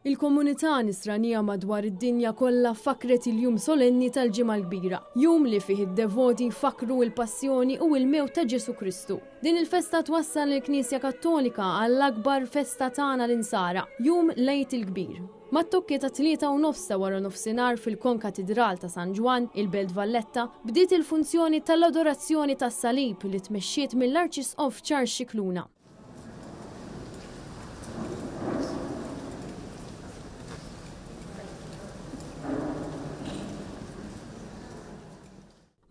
Il-komunità nisranija madwar id-dinja kollha fakret il-jum solenni tal-ġimgħa l-kbira, jum li fih id-devoti fakru l-passjoni u l-mewt ta' Ġesu Kristu. Din il-festa twassal il-Knisja Kattolika għall-akbar festa tagħna l-insara, jum Lejt il-Kbir. Mat-tokki ta' 3:30 ta' wara nofsinhar fil-Konkatedral ta' San Ġwan, il-Belt Valletta, bdiet il-funzjoni tal-adorazzjoni tas-salib li tmexxiet mill-Arċisqof Charles Scicluna.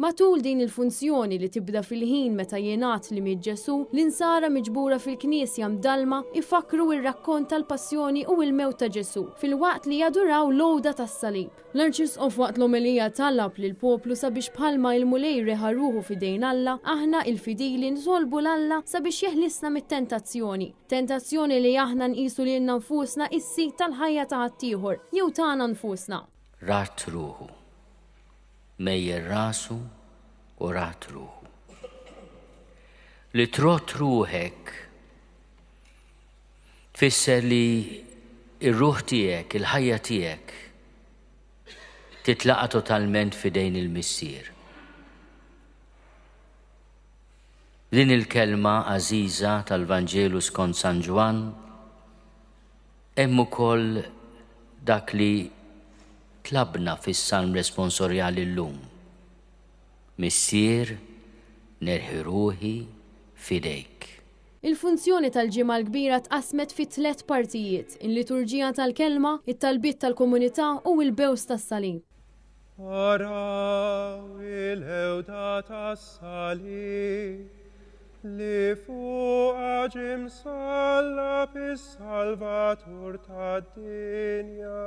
Matul din il-funzjoni li tibda fil-ħin meta jingħat li miet Ġesu, l-insara miġbura fil-Knisja mdalma ifakru ir-rakkont tal-passjoni u l-mewt ta' Ġesu fil-waqt li jaduraw l-għowda tas-salib. L-Arċisqof waqt l-omelija talab lil poplu sabiex bħalma il-mulej reħarruħu fidejn Alla, aħna il-fidili nsolbu l-Alla sabiex jeħlisna mit-tentazzjoni. Tentazzjoni li aħna nqisu lilna nfusna is-sit tal-ħajja ta' ħaddieħor jew tagħna nfusna. Rat ruħu. Mejjer rasu u rat ruħu. Li trot ruħek tfisser li ir-ruħ tiegħek, il-ħajja tiegħek titlaqa totalment fidejn il-Missier. Din il-kelma għażiża tal-Vanġelu skont San Ġwan hemm ukoll dak li tlabna fis-salm responsorjali llum. Missier, nerħi ruħi fidejk. Il-funzjoni tal-ġimgħa l-kbira tqasmet fi 3 partijiet: il-liturġija tal-kelma, it-talbiet tal-komunità u l-bews tas-salib. Araw il-ewda tas-salib li fuqha ġie msallab is-Salvatur tad-dinja.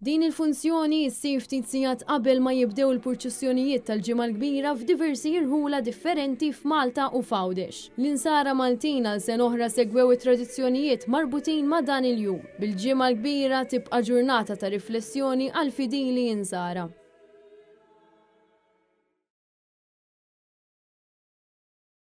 Din il-funzjoni issir ftit sigħat qabel ma jibdew il-purċissjonijiet tal-ġimgħa l-kbira f'diversi irħula differenti f'Malta u f'Għawdex. L-insara Maltina sen oħra segwew it-tradizzjonijiet marbutin ma' dan il-jum. Bil-ġimgħa l-kbira tibqa' ġurnata ta' riflessjoni għal fidili insara.